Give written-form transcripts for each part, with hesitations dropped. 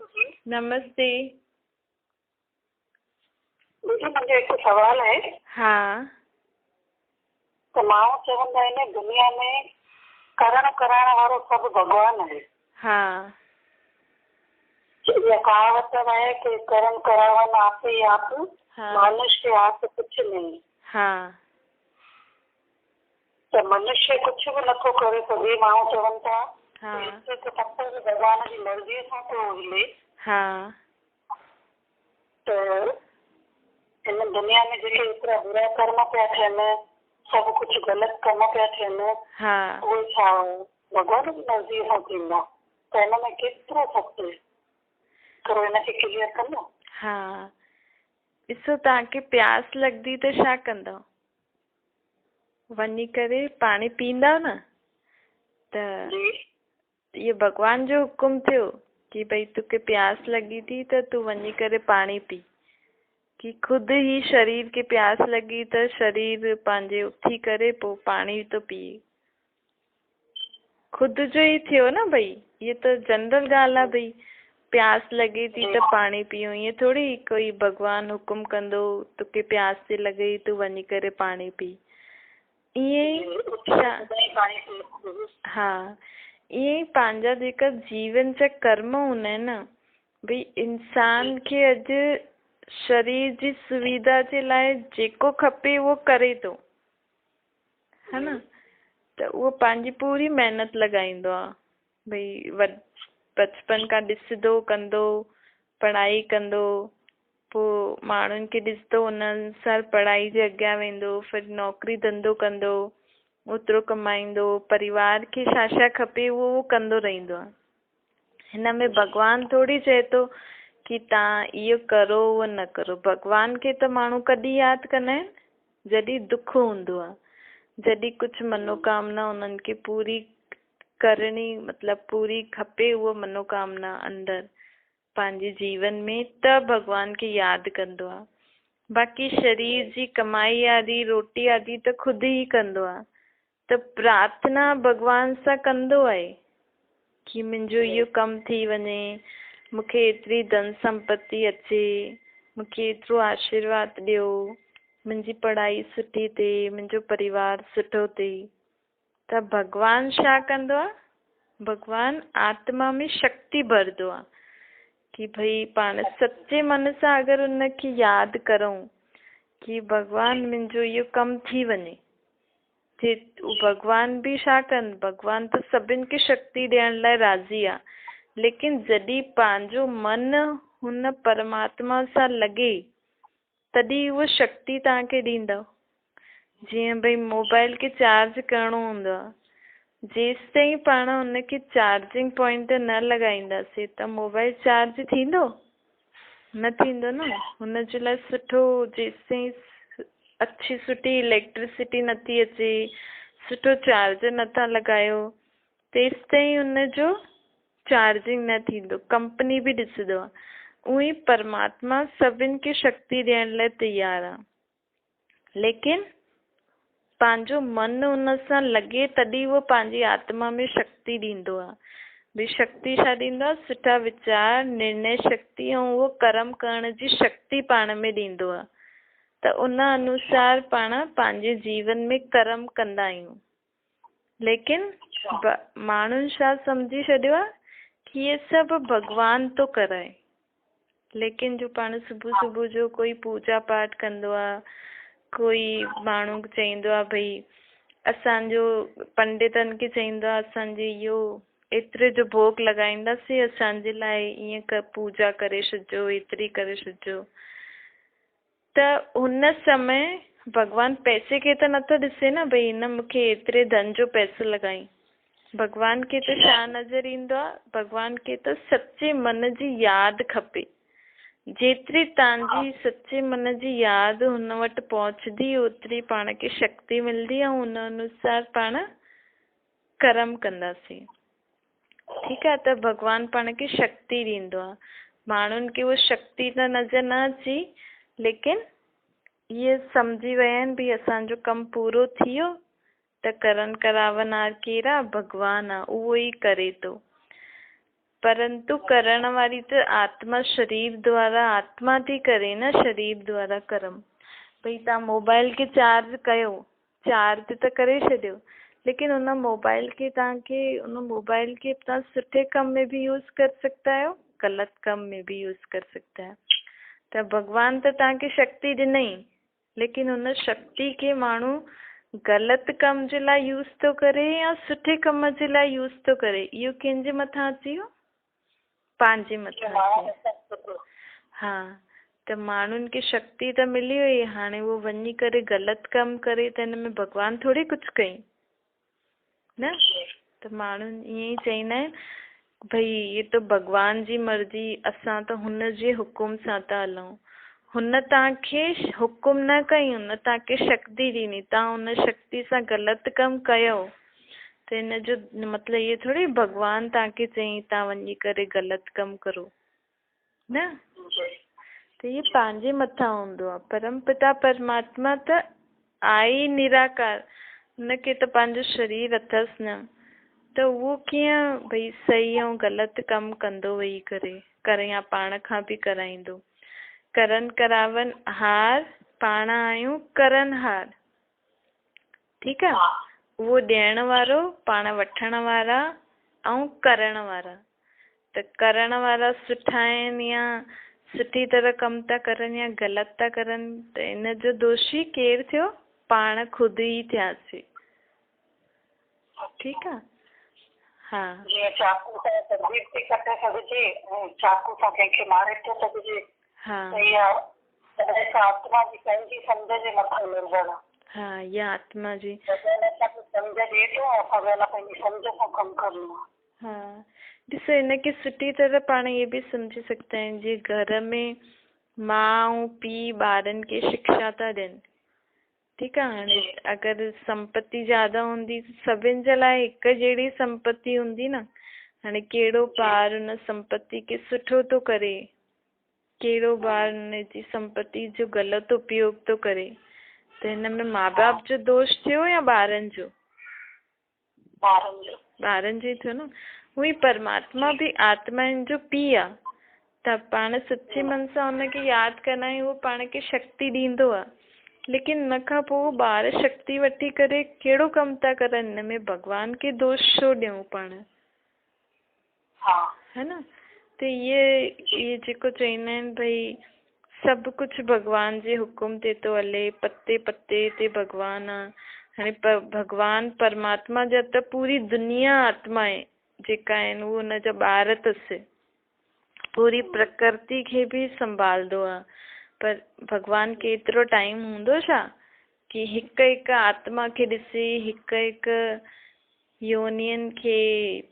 नमस्ते। दीदी मुंहिंजो हिकु सवाल आहे। हा। त माण्हू चवंदा आहिनि दुनिया में करण कराइण वारो सभु भॻवान आहे। हा। इहा कहावत आहे कि कर्म करावन आप ही आप, मनुष्य के हाथ कुछ नहीं। हा। त मनुष्य कुझु बि नथो करे सघे। माण्हू चवनि था त पत्थर बि भॻवान जी मर्ज़ीअ सां थो हिले। हा। त हिन दुनिया में जेके एतिरा बुरा कर्म पिया थियनि, सभु कुझु ग़लति कम पिया थियनि, उहे छा भॻवान जी मर्ज़ीअ सां थींदा? त हिन में केतिरो सच आहे? थोरो हिनखे क्लियर कंदो? हा। ॾिसो, तव्हांखे प्यास लॻंदी त छा कंदव? वञी करे पाणी पींदव न। त इहो भॻवान जो हुकुम थियो कि भई तोखे प्यास लॻी थी त तूं वञी करे पाणी पी। कि खुदि ई शरीर खे प्यास लॻी त शरीर पंहिंजे उथी करे पोइ पाणी थो पीए। खुदि जो ई थियो न भई। इहा त जनरल ॻाल्हि आहे भई प्यास लॻे थी त पाणी पियो। ईअं थोरी कोई भॻवान हुकुम कंदो तोखे प्यास थी लॻे तूं वञी करे पाणी पी। ईअं हा, ईअं ई पंहिंजा जेका जीवन जा कर्म हूंदा आहिनि न, भई इंसान खे अॼु शरीर जी सुविधा जे लाइ जेको खपे उहो करे थो, है न। त उहो पंहिंजी पूरी महिनत लॻाईंदो आहे। भई बचपन खां ॾिसंदो कंदो, पढ़ाई कंदो, पोइ माण्हुनि खे ॾिसंदो उन अनुसार पढ़ाई जे अॻियां वेंदो, फिर नौकिरी धंधो कंदो, ओतिरो कमाईंदो, परिवार खे छा छा खपे उहो कंदो रहंदो आहे। हिन में भॻवान थोरी चए थो कि तव्हां इहो करो उहो न करो। भॻवान खे त माण्हू कॾहिं यादि कंदा आहिनि? जॾहिं दुख हूंदो आहे, जॾहिं कुझु मनोकामना उन्हनि खे पूरी करणी, मतिलबु पूरी खपे उहो मनोकामना अंदरि पंहिंजे जीवन में, त भॻवान खे यादि कंदो आहे। बाक़ी शरीर जी कमाई आदि रोटी आदि त ख़ुदि ई कंदो आहे। त प्रार्थना भॻवान सां कंदो आहे कि मुंहिंजो इहो कमु थी वञे, मूंखे एतिरी धन संपत्ति अचे, मूंखे एतिरो आशीर्वाद ॾियो, मुंहिंजी पढ़ाई सुठी थिए, मुंहिंजो परिवार सुठो थिए। त भॻवान छा कंदो आहे? भॻवान आत्मा में शक्ति भरदो आहे कि भई पाण सचे मन सां अगरि उनखे यादि करूं कि भॻवान मुंहिंजो इहो कमु थी वञे, भॻवान बि छा कनि? भॻवान त सभिनि खे शक्ति ॾियण लाइ राज़ी आहे। लेकिन जॾहिं पंहिंजो मन हुन परमात्मा सां लॻे तॾहिं उहो शक्ति तव्हांखे ॾींदव। जीअं भई मोबाइल खे चार्ज करिणो हूंदो आहे, जेसि ताईं पाण हुनखे चार्जिंग पॉइंट ते न लॻाईंदासीं त मोबाइल चार्ज थींदो? न थींदो न। हुनजे लाइ सुठो, जेसि ताईं अच्छी सुठी इलेक्ट्रिसिटी नथी अचे, सुठो चार्जर नथा लॻायो, तेसि ताईं हुनजो चार्जिंग न थींदो। कंपनी बि ॾिसंदो आहे। उहो ई परमात्मा सभिनि खे शक्ति ॾियण लाइ तयारु आहे, लेकिन पंहिंजो मन हुन सां लॻे तॾहिं उहो पंहिंजी आत्मा में शक्ति ॾींदो आहे। भई शक्ति छा ॾींदो आहे? सुठा वीचार, निर्णय शक्ति ऐं उहो कर्म करण जी शक्ति पाण में ॾींदो आहे। त उन अनुसार पाण पंहिंजे जीवन में कर्म कंदा आहियूं। लेकिन माण्हुनि छा सम्झी छॾियो आहे कि इहे सभु भॻवान थो कराए। लेकिन जो पाण सुबुह सुबुह जो कोई पूजा पाठ कंदो आहे, कोई माण्हू चईंदो आहे भई असांजो पंडितनि खे चईंदो आहे असांजे इहो एतिरे जो भोग लॻाईंदासीं, असांजे लाइ ईअं पूजा करे छॾिजो, एतिरी करे छॾिजो। त हुन समय भॻवान पैसे खे त नथो ॾिसे न, भई हिन मूंखे एतिरे धन जो पैसो लॻाई। भॻवान खे त छा नज़र ईंदो आहे? भॻवान खे त सचे मन जी यादि खपे। जेतिरी तव्हांजी सचे मन जी यादि हुन वटि पहुचंदी, ओतिरी पाण खे शक्ति मिलंदी ऐं हुन अनुसार पाण कर्म कंदासीं। ठीकु आहे? त भॻवान पाण खे शक्ति ॾींदो आहे। माण्हुनि खे उहा शक्ति त नज़र न अची, लेकिन इहे सम्झी विया आहिनि भई असांजो कमु पूरो थी वियो त करण करावनहार केरु आहे? भॻवान आहे, उहो ई करे थो। परंतु करण वारी त आत्मा शरीर द्वारा आत्मा थी करे न शरीर द्वारा कर्म। भई तव्हां मोबाइल खे चार्ज कयो, चार्ज त करे छॾियो, लेकिन उन मोबाइल खे तव्हां सुठे कम में भी यूज़ कर सकता आहियो, गलत कम में भी यूज़ कर सकता आहियो। त भगवान त तव्हांखे शक्ति ॾिनई, लेकिन उन शक्ति खे माण्हू गलत कम जे लाइ यूज़ थो करे या सुठे कम जे लाइ यूज़ थो करे, इहो कंहिंजे मथां अची वियो? पंहिंजे मथां अची वियो। हा, त माण्हुनि खे शक्ति त मिली वई, हाणे उहो वञी करे गलत कम करे त हिन में भगवान थोड़ी कुझु कई न। त माण्हू ईअं ई चईंदा आहिनि भई ये तो भगवान जी मर्ज़ी, असां त हुन जे हुकुम सां था हलूं। हुन तव्हांखे हुकुम न कई, हुन तव्हांखे शक्ति ॾिनी, तव्हां हुन शक्ति सां गलत कम कयो, त हिन जो मतिलबु इहे थोड़ी भगवान तव्हांखे चई तव्हां वञी करे गलत कम करो न। त इहे पंहिंजे मथां हूंदो आहे। परम पिता परमात्मा त आहे ई निराकार, हुनखे त पंहिंजो शरीर अथसि न, त उहो कीअं भई सही ऐं ग़लति कमु कंदो वेही करे या पाण खां बि कराईंदो। करन करावन हार, पाण आहियूं करन हार, ठीकु आहे। उहो ॾियण वारो, पाण वठण वारा ऐं करण वारा। त करण वारा सुठा आहिनि या सुठी तरह कमु था करनि या ग़लति था करनि, त इन जो दोषी केरु थियो? पाण ख़ुदि ई थियासीं, ठीकु आहे। हा, जीअं चाकू सां तकलीफ़ थी कटे सघिजे ऐं चाकू सां कंहिंखे मारे थो सघिजे। हा, आत्मा जी पंहिंजी सम्झ जे मथां निर्भर आहे। हा, इहा आत्मा जी सम्झ ॾिए थो, असां पंहिंजी सम्झ सां कमु करणो आहे। हाँ, ॾिसो हिनखे सुठी तरह पाण ये भी समझी सकते हैं, जी घर में माँ ऐं पीउ ॿारनि खे शिक्षा था ॾियनि, ठीकु आहे। हाणे अगरि संपत्ति ज़्यादा हूंदी सभिनि जे लाइ हिकु जहिड़ी संपत्ति हूंदी न। हाणे कहिड़ो ॿार हुन संपत्ति खे सुठो थो करे, कहिड़ो ॿार हुन जी संपत्ति जो ग़लति उपयोग थो करे, त हिन में माँ बाप जो दोष थियो या ॿारनि जो? ॿारनि जो ई थियो न। उहो परमात्मा भी आत्माउनि जो पीउ आहे, त पाण सच्चे मन सां हुनखे यादि कंदा आहियूं, उहो पाण खे शक्ति ॾींदो आहे। लेकिन हुन खां पोइ ॿार शक्ति वठी करे कहिड़ो कमु था करनि, हिन में भॻवान खे दोष छो ॾियूं पाण, है न। त इहे जेको चवंदा आहिनि भई सभु कुझु भॻवान जे हुकुम ते थो हले, पते पते ते भॻवान आहे। हाणे भॻवान परमात्मा जा त पूरी दुनिया आत्मा आहे जेका आहिनि उहो हुन जा ॿार अथसि, पूरी प्रकृति खे बि संभालंदो आहे। पर भॻवान खे एतिरो टाइम हूंदो छा कि हिकु हिकु आत्मा खे ॾिसे, हिकु हिकु योनियन खे,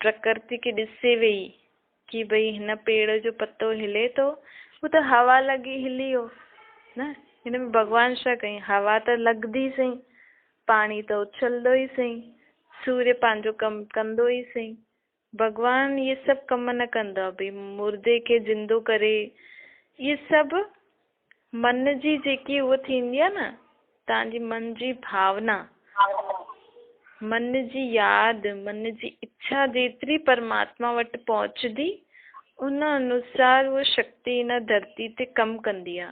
प्रकृति खे ॾिसे वेही कि भई हिन पेड़ जो पत्तो हिले थो, उहो त हवा लॻी हिली वियो न। हिन में भॻवान छा कयईं? हवा त लॻंदी सही, पाणी त उछलंदो ई सही, सूर्य पंहिंजो कमु कंदो ई सही। भॻवान इहे सभु कम न कंदो आहे, भई मुर्दे खे ज़िंदो करे। इहे सभु मन जी जेकी उहा थींदी आहे न, तव्हांजी मन जी भावना, मन जी यादि, मन जी इच्छा जेतिरी परमात्मा वटि पहुचंदी, उन अनुसार उहा शक्ति हिन धरती ते कमु कंदी आहे।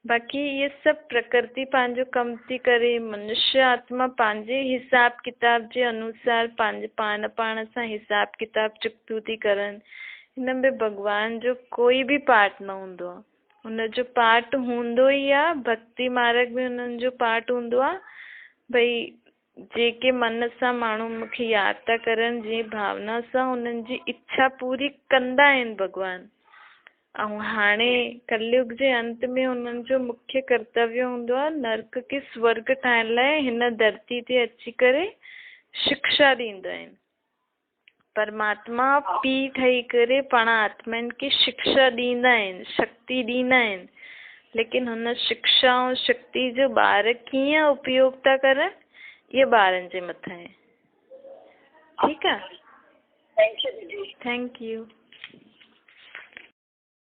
बाक़ी इहे सभु प्रकृति पंहिंजो कमु थी करे, मनुष्य आत्मा पंहिंजे हिसाब किताब जे अनुसार पंहिंजे पाण सां हिसाब किताब चुकतू थी करनि। हिन में भॻवान जो कोई बि पार्ट न हूंदो आहे, हुनजो पार्ट हूंदो ई आहे। भक्ति मार्ग में हुननि जो पार्ट हूंदो आहे भई जेके मन सां माण्हू मूंखे यादि था करनि, जीअं भावना सां उन्हनि जी इच्छा पूरी कंदा आहिनि भॻवान। ऐं हाणे कलयुग जे अंत में हुननि जो मुख्य कर्तव्य हूंदो आहे नर्क खे स्वर्ग ठाहिण लाइ हिन धरती ते अची करे शिक्षा ॾींदा आहिनि। परमात्मा पीउ ठही करे पाण आत्माउनि खे शिक्षा ॾींदा आहिनि, शक्ति ॾींदा आहिनि। लेकिन हुन शिक्षा ऐं शक्ति जो ॿार कीअं उपयोग था करनि, इहे ॿारनि जे मथां आहे। ठीकु आहे, थैंक यू।